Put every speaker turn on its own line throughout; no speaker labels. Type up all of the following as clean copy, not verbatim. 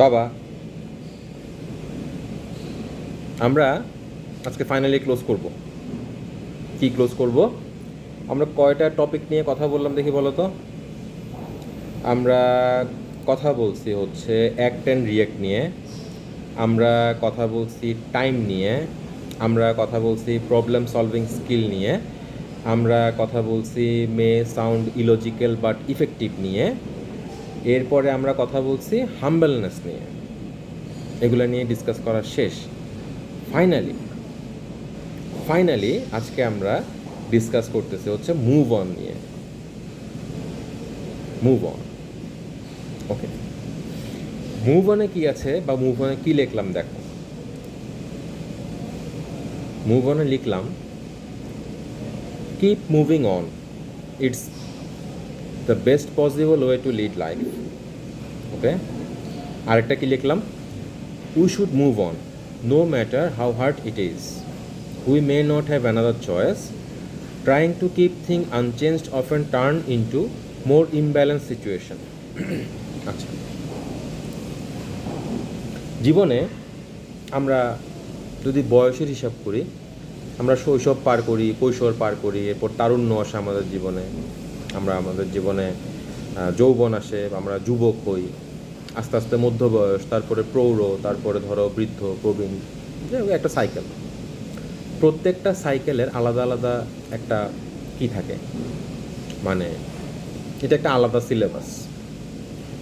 বাবা, আমরা আজকে ফাইনালি ক্লোজ করব। কি ক্লোজ করব? আমরা কয়টা টপিক নিয়ে কথা বললাম দেখি বলো তো। আমরা কথা বলছি হচ্ছে অ্যাক্ট অ্যান্ড রিয়্যাক্ট নিয়ে, আমরা কথা বলছি টাইম নিয়ে, আমরা কথা বলছি প্রবলেম সলভিং স্কিল নিয়ে, আমরা কথা বলছি may sound illogical but effective নিয়ে, এরপরে আমরা কথা বলছি হাম্বলনেস নিয়ে। এগুলো নিয়ে ডিসকাস করা শেষ। ফাইনালি ফাইনালি আজকে আমরা ডিসকাস করতেছি হচ্ছে মুভ অন নিয়ে। Move on, okay. মুভ অনে কি আছে বা মুভ অনে কি লিখলাম দেখো। মুভ অনে লিখলাম keep moving on, it's the best possible way to lead life. Okay, আরেকটা কি লিখলাম? We should move on no matter how hard it is. We may not have another choice. Trying to keep things unchanged often turn into more imbalanced situation. আচ্ছা, জীবনে আমরা যদি বয়সের হিসাব করি, আমরা শৈশব পার করি, কৈশোর পার করি, এরপর তারুণ্য আসে আমাদের জীবনে, আমরা আমাদের জীবনে যৌবন আসে, আমরা যুবক হই, আস্তে আস্তে মধ্য বয়স, তারপরে প্রৌঢ়, তারপরে ধরো বৃদ্ধ, প্রবীণ, একটা সাইকেল। প্রত্যেকটা সাইকেলের আলাদা আলাদা একটা কি থাকে, মানে এটা একটা আলাদা সিলেবাস।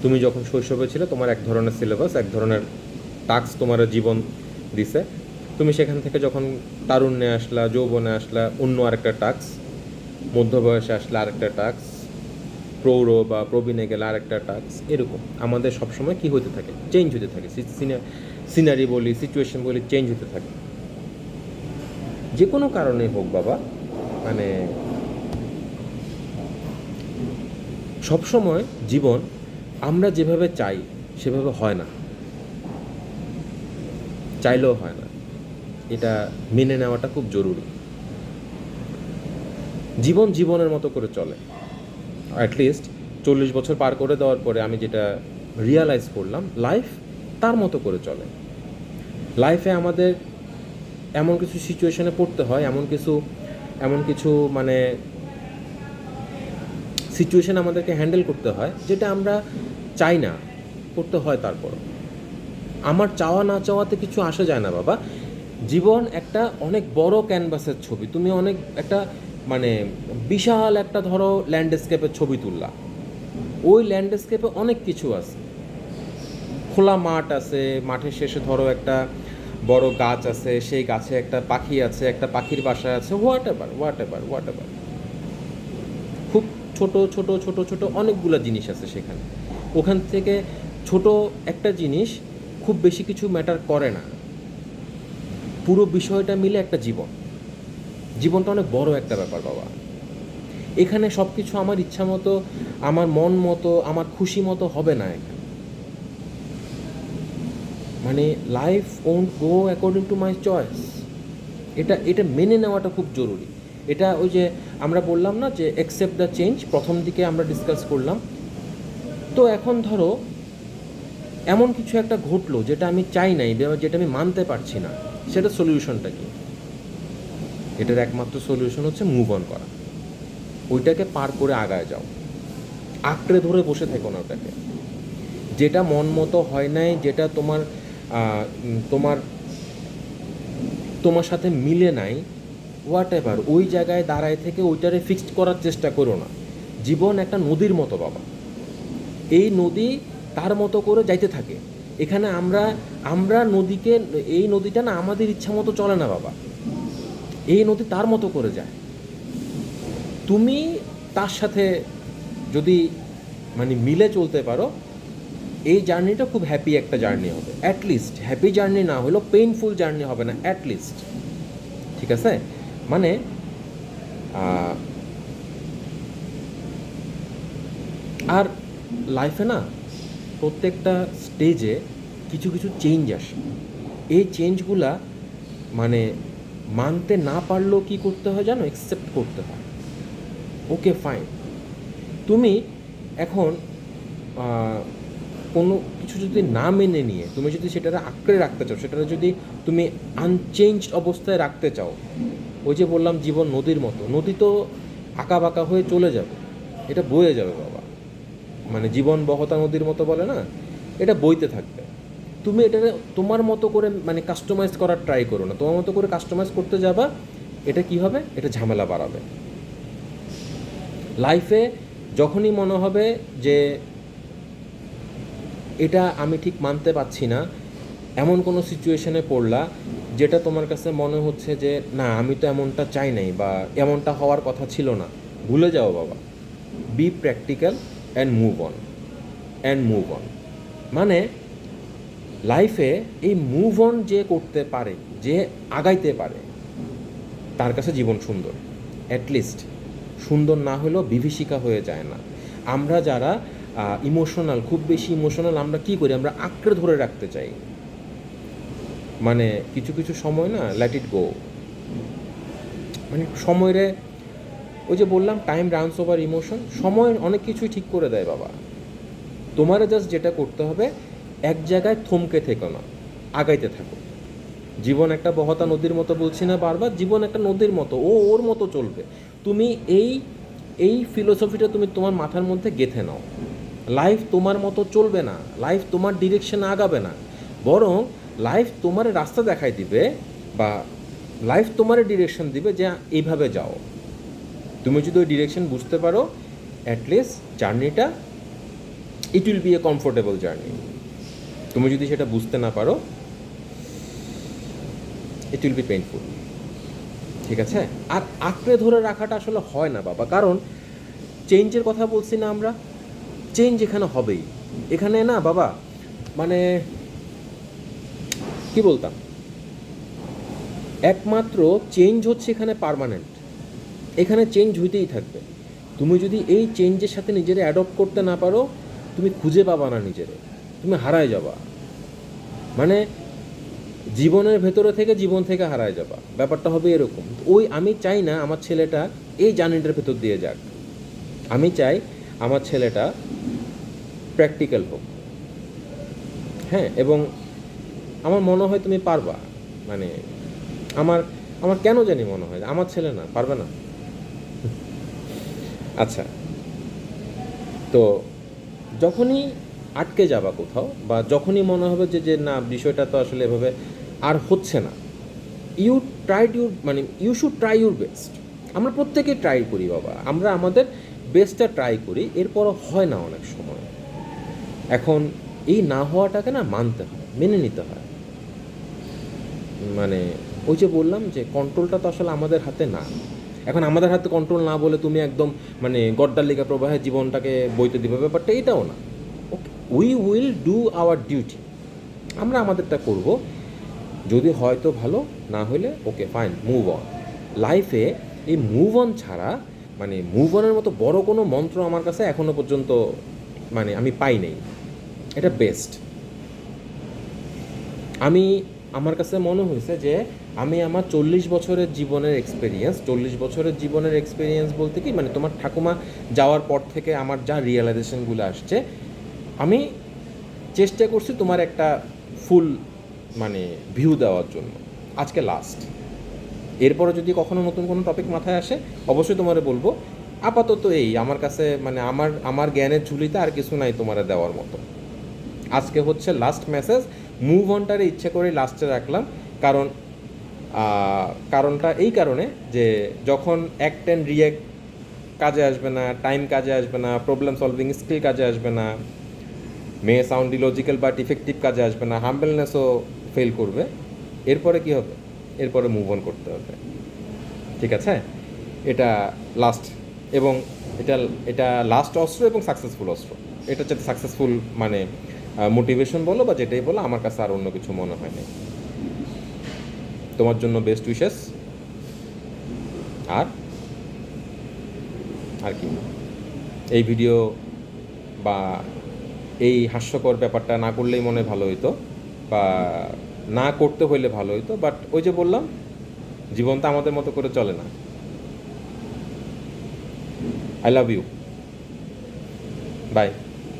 তুমি যখন শৈশবে ছিলে তোমার এক ধরনের সিলেবাস, এক ধরনের টাস্ক তোমার জীবন দিছে। তুমি সেখান থেকে যখন তারুণ্যে আসলা, যৌবনে আসলা, অন্য আরেকটা টাস্ক, মধ্য বয়সে আসলে আরেকটা টাস্ক, প্রৌঢ় বা প্রবীণে গেলে আরেকটা টাস্ক। এরকম আমাদের সবসময় কি হতে থাকে, চেঞ্জ হতে থাকে। সিনারি বলি, সিচুয়েশন বলি, চেঞ্জ হতে থাকে। যে কোনো কারণে হোক বাবা, মানে সবসময় জীবন আমরা যেভাবে চাই সেভাবে হয় না, চাইলেও হয় না। এটা মেনে নেওয়াটা খুব জরুরি। জীবন জীবনের মতো করে চলে। অ্যাটলিস্ট 40 বছর পার করে দেওয়ার পরে আমি যেটা রিয়ালাইজ করলাম, লাইফ তার মতো করে চলে। লাইফে আমাদের এমন কিছু সিচুয়েশনে পড়তে হয়, এমন কিছু মানে সিচুয়েশন আমাদেরকে হ্যান্ডেল করতে হয় যেটা আমরা চাই না, করতে হয়। তারপর আমার চাওয়া না চাওয়াতে কিছু আসা যায় না বাবা। জীবন একটা অনেক বড় ক্যানভাসের ছবি। তুমি অনেক একটা মানে বিশাল একটা ধরো ল্যান্ডস্কেপের ছবি তুললা। ওই ল্যান্ডস্কেপে অনেক কিছু আছে। খোলা মাঠ আছে, মাঠের শেষে ধরো একটা বড় গাছ আছে, সেই গাছে একটা পাখি আছে, একটা পাখির বাসা আছে, হোয়াট এভার। খুব ছোট ছোট ছোট ছোট অনেকগুলো জিনিস আছে সেখানে। ওখান থেকে ছোট একটা জিনিস খুব বেশি কিছু ম্যাটার করে না। পুরো বিষয়টা মিলে একটা জীবনটা অনেক বড় একটা ব্যাপার বাবা। এখানে সব কিছু আমার ইচ্ছা মতো, আমার মন মতো, আমার খুশি মতো হবে না এখানে। মানে life won't go according to my choice. এটা মেনে নেওয়াটা খুব জরুরি। এটা ওই যে আমরা বললাম না যে অ্যাকসেপ্ট দ্য চেঞ্জ, প্রথম দিকে আমরা ডিসকাস করলাম। তো এখন ধরো এমন কিছু একটা ঘটলো যেটা আমি চাই নাই, যেটা আমি মানতে পারছি না, সেটা সলিউশনটা কি? এটার একমাত্র সলিউশন হচ্ছে মুভ অন করা। ওইটাকে পার করে আগায় যাও, আঁকড়ে ধরে বসে থেকো না ওটাকে। যেটা মন মতো হয় নাই, যেটা তোমার তোমার সাথে মিলে নাই, হোয়াট এভার, ওই জায়গায় দাঁড়ায় থেকে ওইটারে ফিক্সড করার চেষ্টা করো না। জীবন একটা নদীর মতো বাবা। এই নদী তার মতো করে যাইতে থাকে। এখানে আমরা নদীকে, এই নদীটা না আমাদের ইচ্ছা মতো চলে না বাবা। এই নদী তার মতো করে যায়। তুমি তার সাথে যদি মানে মিলে চলতে পারো, এই জার্নিটা খুব হ্যাপি একটা জার্নি হবে। অ্যাটলিস্ট হ্যাপি জার্নি না হলেও পেইনফুল জার্নি হবে না, অ্যাটলিস্ট। ঠিক আছে? মানে আর লাইফে না প্রত্যেকটা স্টেজে কিছু কিছু চেঞ্জ আসে। এই চেঞ্জগুলা মানে মানতে না পারলেও কী করতে হয় জানো? অ্যাকসেপ্ট করতে হয়। ওকে ফাইন, তুমি এখন কোনো কিছু যদি না মেনে নিয়ে তুমি যদি সেটাকে আঁকড়ে রাখতে চাও, সেটা যদি তুমি আনচেঞ্জড অবস্থায় রাখতে চাও, ওই যে বললাম জীবন নদীর মতো, নদী তো আঁকা বাঁকা হয়ে চলে যাবে, এটা বয়ে যাবে বাবা। মানে জীবন বহতা নদীর মতো বলে না, এটা বইতে থাকবে। তুমি এটা তোমার মতো করে মানে কাস্টমাইজ করার ট্রাই করো না। তোমার মতো করে কাস্টমাইজ করতে যাবা, এটা কি হবে, এটা ঝামেলা বাড়াবে লাইফে। যখনই মনে হবে যে এটা আমি ঠিক মানতে পারছি না, এমন কোনো সিচুয়েশনে পড়লা যেটা তোমার কাছে মনে হচ্ছে যে না আমি তো এমনটা চাই নাই বা এমনটা হওয়ার কথা ছিল না, ভুলে যাও বাবা। B practical and move on, মানে লাইফে এই মুভ অন যে করতে পারে, যে আগাইতে পারে, তার কাছে জীবন সুন্দর। অ্যাটলিস্ট সুন্দর না হলেও বিভীষিকা হয়ে যায় না। আমরা যারা ইমোশনাল, খুব বেশি ইমোশনাল, আমরা কি করি, আমরা আঁকড়ে ধরে রাখতে চাই। মানে কিছু কিছু সময় না, লেট ইট গো। মানে সময়ের, ওই যে বললাম টাইম রানস ওভার ইমোশন, সময় অনেক কিছুই ঠিক করে দেয় বাবা। তোমারে জাস্ট যেটা করতে হবে, এক জায়গায় থমকে থেকো না, আগাইতে থাকো। জীবন একটা বহতা নদীর মতো বলছি না বারবার, জীবন একটা নদীর মতো, ওর মতো চলবে। তুমি এই ফিলোসফিটা তুমি তোমার মাথার মধ্যে গেঁথে নাও। লাইফ তোমার মতো চলবে না, লাইফ তোমার ডিরেকশনে আগাবে না, বরং লাইফ তোমার রাস্তা দেখাই দিবে, বা লাইফ তোমার ডিরেকশন দিবে যে এইভাবে যাও। তুমি যদি ওই ডিরেকশন বুঝতে পারো, অ্যাটলিস্ট জার্নিটা it will B a comfortable journey. তুমি যদি সেটা বুঝতে না পারো, ইট উইল বি পেইনফুল। ঠিক আছে? আর আঁকড়ে ধরে রাখাটা আসলে হয় না বাবা, কারণ চেঞ্জের কথা বলছি না আমরা, চেঞ্জ এখানে হবেই। এখানে না বাবা, মানে কি বলতাম, একমাত্র চেঞ্জ হচ্ছে এখানে পার্মানেন্ট, এখানে চেঞ্জ হইতেই থাকবে। তুমি যদি এই চেঞ্জের সাথে নিজেরে অ্যাডপ্ট করতে না পারো, তুমি খুঁজে পাবা না নিজেরে, তুমি হারায় যাবা। মানে জীবনের ভেতরে থেকে জীবন থেকে হারায় যাবা, ব্যাপারটা হবে এরকম। ওই আমি চাই না আমার ছেলেটা এই জার্নিটার ভেতর দিয়ে যাক, আমি চাই আমার ছেলেটা প্র্যাকটিক্যাল হোক। হ্যাঁ, এবং আমার মনে হয় তুমি পারবা। মানে আমার আমার কেন জানি মনে হয় আমার ছেলে না পারবে না। আচ্ছা, তো যখনই আটকে যাবা কোথাও, বা যখনই মনে হবে যে যে না বিষয়টা তো আসলে এভাবে আর হচ্ছে না, you should try your best. আমরা প্রত্যেকে ট্রাই করি বাবা, আমরা আমাদের বেস্টটা ট্রাই করি, এরপরও হয় না অনেক সময়। এখন এই না হওয়াটাকে না মানতে হয়, মেনে নিতে হয়। মানে ওই যে বললাম যে কন্ট্রোলটা তো আসলে আমাদের হাতে না। এখন আমাদের হাতে কন্ট্রোল না বলে তুমি একদম মানে গড্ডালিকা প্রবাহে জীবনটাকে বইতে দিবে, ব্যাপারটা এটাও না। Okay, we will do our duty, আমরা আমাদেরটা করব। যদি হয়তো ভালো, না হলে ওকে ফাইন, মুভ অন। লাইফে এই মুভ অন ছাড়া, মানে মুভ অনের মতো বড় কোনো মন্ত্র আমার কাছে এখনও পর্যন্ত মানে আমি পাই নাই। এটা বেস্ট। আমার কাছে মনে হয়েছে যে আমি আমার 40 বছরের জীবনের এক্সপিরিয়েন্স বলতে কি, মানে তোমার ঠাকুমা যাওয়ার পর থেকে আমার যা রিয়েলাইজেশনগুলো আসছে, আমি চেষ্টা করছি তোমার একটা ফুল মানে ভিউ দেওয়ার জন্য। আজকে লাস্ট, এরপরে যদি কখনো নতুন কোনো টপিক মাথায় আসে অবশ্যই তোমারে বলবো। আপাতত এই আমার কাছে মানে আমার জ্ঞানের ঝুলিতে আর কিছু নাই তোমারে দেওয়ার মতো। আজকে হচ্ছে লাস্ট মেসেজ, মুভ অনটারে ইচ্ছে করে লাস্টে রাখলাম, কারণটা এই কারণে যে যখন অ্যাক্ট অ্যান্ড রিঅ্যাক্ট কাজে আসবে না, টাইম কাজে আসবে না, প্রবলেম সলভিং স্কিল কাজে আসবে না, সাউন্ড ইলজিক্যাল বাট ইফেক্টিভ কাজে আসবে না, হাম্বলনেসও ফেল করবে, এরপরে কি হবে, এরপরে মুভ অন করতে হবে। ঠিক আছে? এটা লাস্ট, এবং এটা লাস্ট অস্ত্র এবং সাকসেসফুল অস্ত্র। এটা হচ্ছে সাকসেসফুল মানে মোটিভেশন বলো বা যেটাই বলো, আমার কাছে আর অন্য কিছু মনে হয় না। তোমার জন্য বেস্ট উইশেস। আর কি, এই ভিডিও বা এই হাস্যকর ব্যাপারটা না করলেই মনে ভালো হইতো, বা না করতে হইলে ভালো হইতো, বাট ওই যে বললাম জীবনটা আমাদের মতো করে চলে না। I love you, by.